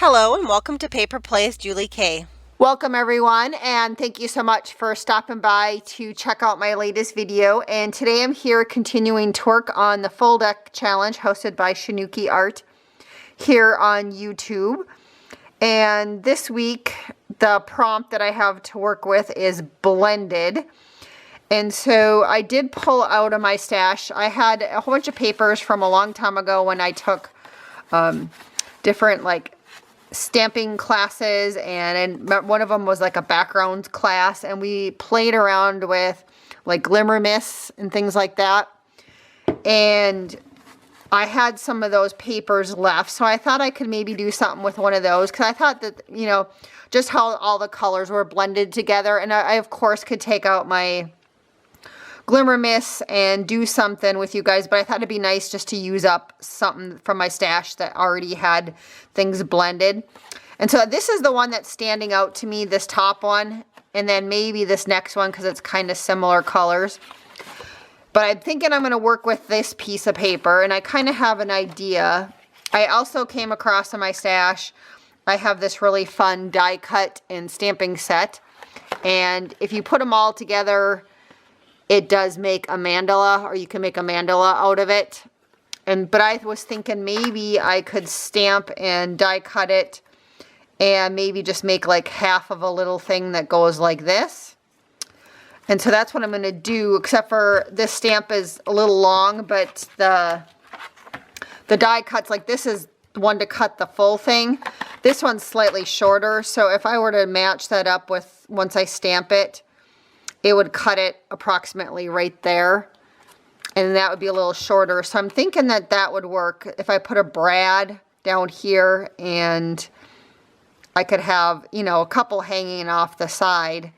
Hello and welcome to Paper Plays Julie K. Welcome everyone, and thank you so much for stopping by to check out my latest video. And today I'm here continuing to work on the full deck challenge hosted by Shanuki Art here on YouTube. And this week the prompt that I have to work with is blended. And so I did pull out of my stash. I had a whole bunch of papers from a long time ago when I took different stamping classes, and one of them was like a background class, and we played around with like glimmer mists and things like that. And I had some of those papers left, so I thought I could maybe do something with one of those, because I thought that, you know, just how all the colors were blended together. And I of course could take out my glimmer mists and do something with you guys, but I thought it'd be nice just to use up something from my stash that already had things blended. And so this is the one that's standing out to me, this top one, and then maybe this next one because it's kind of similar colors. But I'm thinking I'm going to work with this piece of paper, and I kind of have an idea. I also came across in my stash, I have this really fun die cut and stamping set, and if you put them all together, it does make a mandala, or you can make a mandala out of it. But I was thinking maybe I could stamp and die cut it and maybe just make like half of a little thing that goes like this. And so that's what I'm going to do, except for this stamp is a little long, but the die cuts, like this is the one to cut the full thing. This one's slightly shorter, so if I were to match that up with, once I stamp it, it would cut it approximately right there, and that would be a little shorter. So I'm thinking that that would work if I put a brad down here, and I could have, you know, a couple hanging off the side,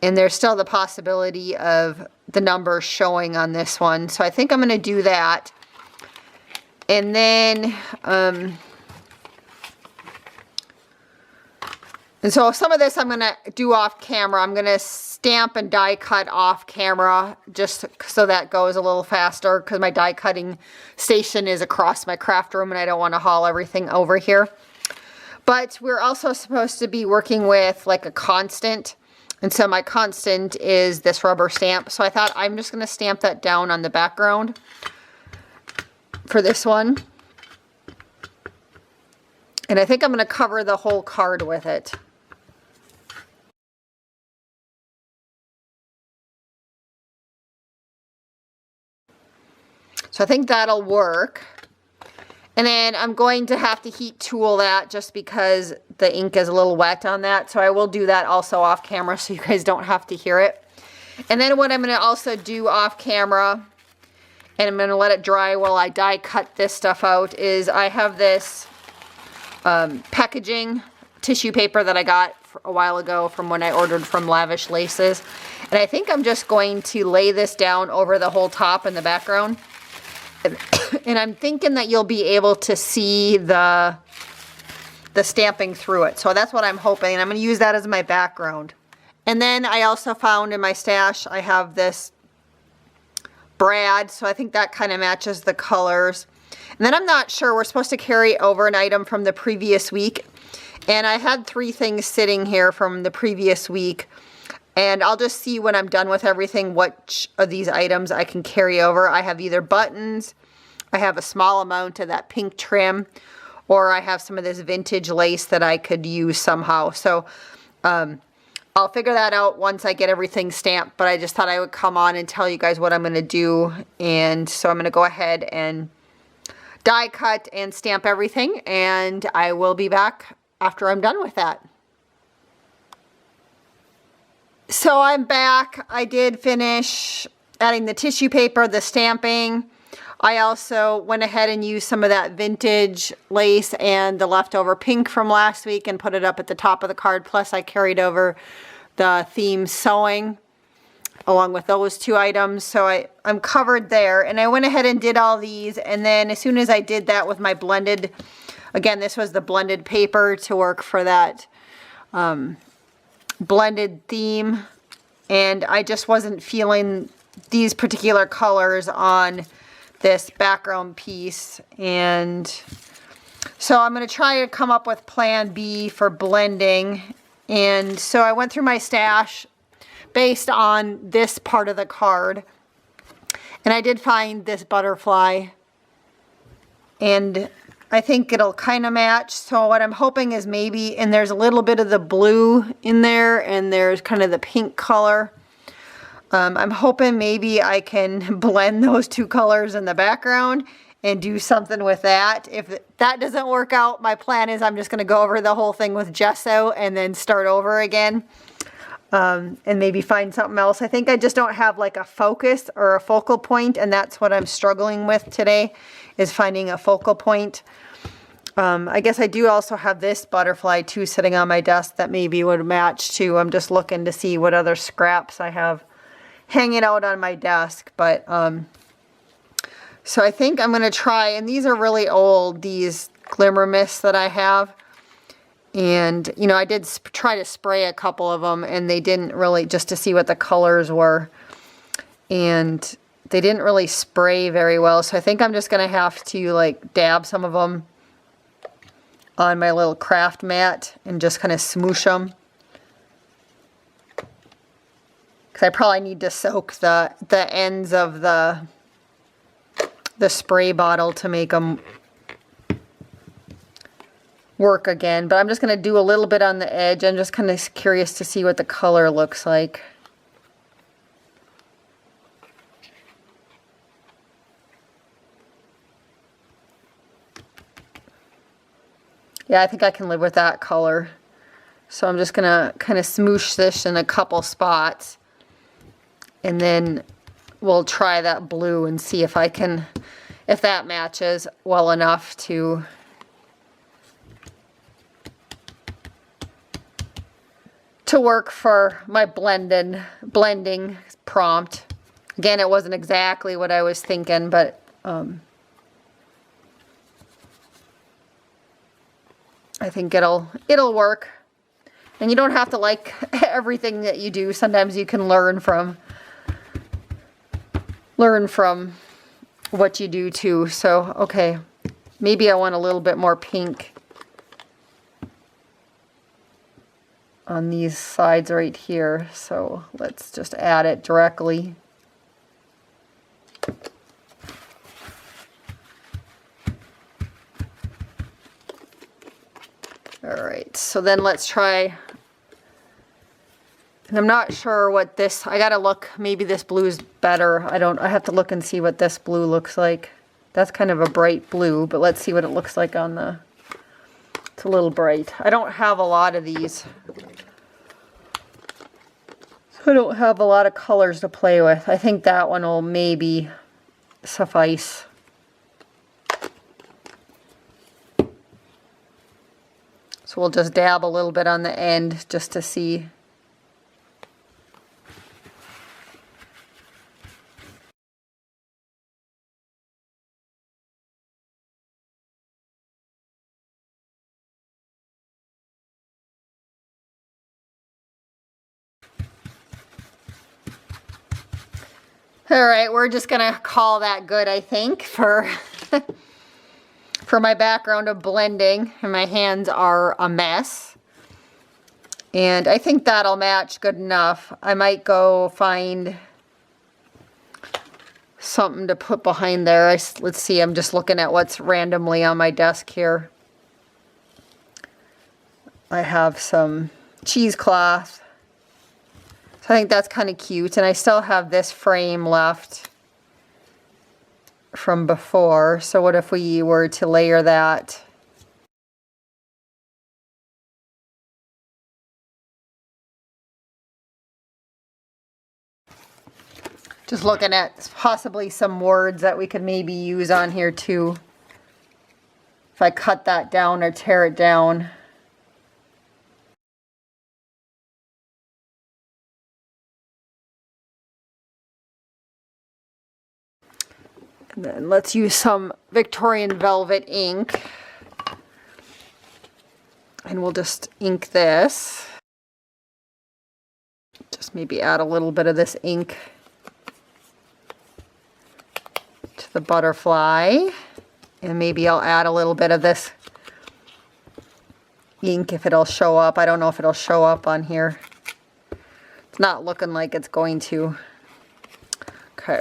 and there's still the possibility of the numbers showing on this one. So I think I'm going to do that. And then and so some of this I'm going to do off camera. I'm going to stamp and die cut off camera just so that goes a little faster, because my die cutting station is across my craft room and I don't want to haul everything over here. But we're also supposed to be working with like a constant. And so my constant is this rubber stamp. So I thought I'm just going to stamp that down on the background for this one. And I think I'm going to cover the whole card with it. So I think that'll work. And then I'm going to have to heat tool that just because the ink is a little wet on that. So I will do that also off camera so you guys don't have to hear it. And then what I'm going to also do off camera, and I'm going to let it dry while I die cut this stuff out, is I have this packaging tissue paper that I got a while ago from when I ordered from Lavish Laces. And I think I'm just going to lay this down over the whole top in the background. And I'm thinking that you'll be able to see the stamping through it. So that's what I'm hoping. And I'm going to use that as my background. And then I also found in my stash, I have this brad. So I think that kind of matches the colors. And then I'm not sure, we're supposed to carry over an item from the previous week. And I had 3 things sitting here from the previous week. And I'll just see when I'm done with everything which of these items I can carry over. I have either buttons, I have a small amount of that pink trim, or I have some of this vintage lace that I could use somehow. So I'll figure that out once I get everything stamped. But I just thought I would come on and tell you guys what I'm going to do. And so I'm going to go ahead and die cut and stamp everything. And I will be back after I'm done with that. So I'm back. I did finish adding the tissue paper, the stamping. I also went ahead and used some of that vintage lace and the leftover pink from last week and put it up at the top of the card. Plus I carried over the theme sewing along with those 2 items. So I'm covered there. And I went ahead and did all these. And then as soon as I did that with my blended, again, this was the blended paper to work for that blended theme, and I just wasn't feeling these particular colors on this background piece, and So I'm going to try to come up with plan B for blending. And so I went through my stash based on this part of the card. And I did find this butterfly. And I think it'll kind of match. So what I'm hoping is maybe, and there's a little bit of the blue in there, and there's kind of the pink color. I'm hoping maybe I can blend those two colors in the background and do something with that. If that doesn't work out, my plan is I'm just going to go over the whole thing with gesso and then start over again. And maybe find something else. I think I just don't have like a focus or a focal point, and that's what I'm struggling with today, is finding a focal point. I guess I do also have this butterfly too sitting on my desk that maybe would match too. I'm just looking to see what other scraps I have hanging out on my desk. But so I think I'm going to try, and these are really old, these glimmer mists that I have. And, you know, I did try to spray a couple of them, and they didn't really, just to see what the colors were. And they didn't really spray very well. So I think I'm just going to have to, like, dab some of them on my little craft mat and just kind of smoosh them. Because I probably need to soak the ends of the spray bottle to make them work again. But I'm just going to do a little bit on the edge. I'm just kind of curious to see what the color looks like. Yeah, I think I can live with that color. So I'm just going to kind of smoosh this in a couple spots. And then we'll try that blue and see if if that matches well enough to work for my blending prompt. Again, it wasn't exactly what I was thinking, but I think it'll work. And you don't have to like everything that you do. Sometimes you can learn from what you do too. So, okay, maybe I want a little bit more pink on these sides right here. So let's just add it directly. All right, so then let's try, and I'm not sure what this, I gotta look, maybe this blue is better. I have to look and see what this blue looks like. That's kind of a bright blue, but let's see what it looks like on the, it's a little bright. I don't have a lot of these. So I don't have a lot of colors to play with. I think that one will maybe suffice. So we'll just dab a little bit on the end just to see. All right, we're just gonna call that good, I think, for for my background of blending, and my hands are a mess. And I think that'll match good enough. I might go find something to put behind there. Let's see, I'm just looking at what's randomly on my desk here. I have some cheesecloth. So I think that's kind of cute. And I still have this frame left from before. So what if we were to layer that? Just looking at possibly some words that we could maybe use on here too. If I cut that down or tear it down. And then let's use some Victorian Velvet ink. And we'll just ink this. Just maybe add a little bit of this ink to the butterfly. And maybe I'll add a little bit of this ink if it'll show up. I don't know if it'll show up on here. It's not looking like it's going to. Okay.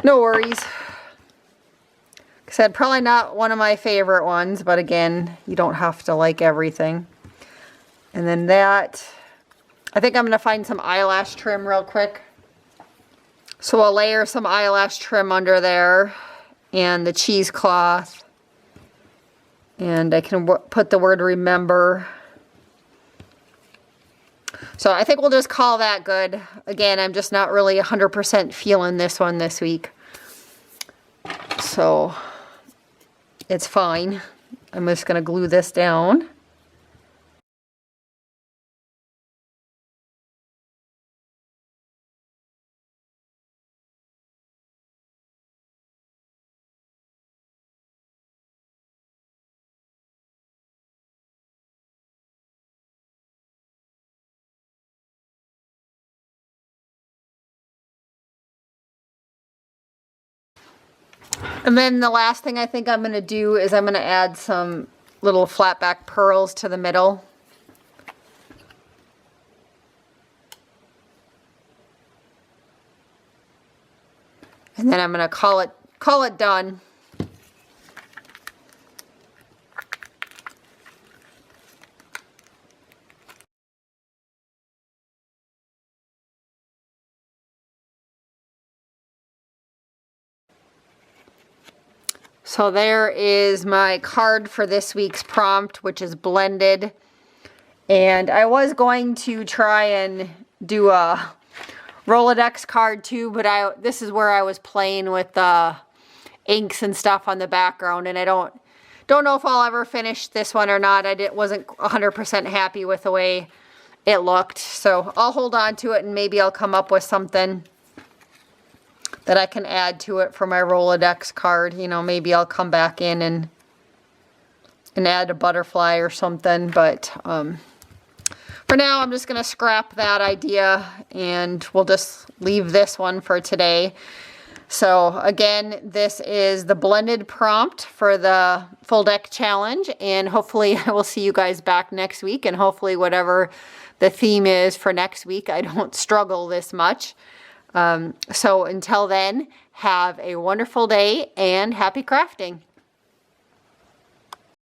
No worries. Like I said, probably not one of my favorite ones, but again, you don't have to like everything. And then that, I think I'm going to find some eyelash trim real quick. So I'll layer some eyelash trim under there and the cheesecloth. And I can put the word remember. So I think we'll just call that good. Again, I'm just not really 100% feeling this one this week. So it's fine. I'm just going to glue this down. And then the last thing I think I'm going to do is I'm going to add some little flat back pearls to the middle. And then I'm going to call it done. So there is my card for this week's prompt, which is blended. And I was going to try and do a Rolodex card too, but this is where I was playing with the inks and stuff on the background, and I don't know if I'll ever finish this one or not. Wasn't 100% happy with the way it looked. So I'll hold on to it and maybe I'll come up with something that I can add to it for my Rolodex card. You know, maybe I'll come back in and add a butterfly or something. But for now, I'm just going to scrap that idea and we'll just leave this one for today. So again, this is the blended prompt for the full deck challenge, and hopefully I will see you guys back next week, and hopefully whatever the theme is for next week, I don't struggle this much. So until then, have a wonderful day and happy crafting.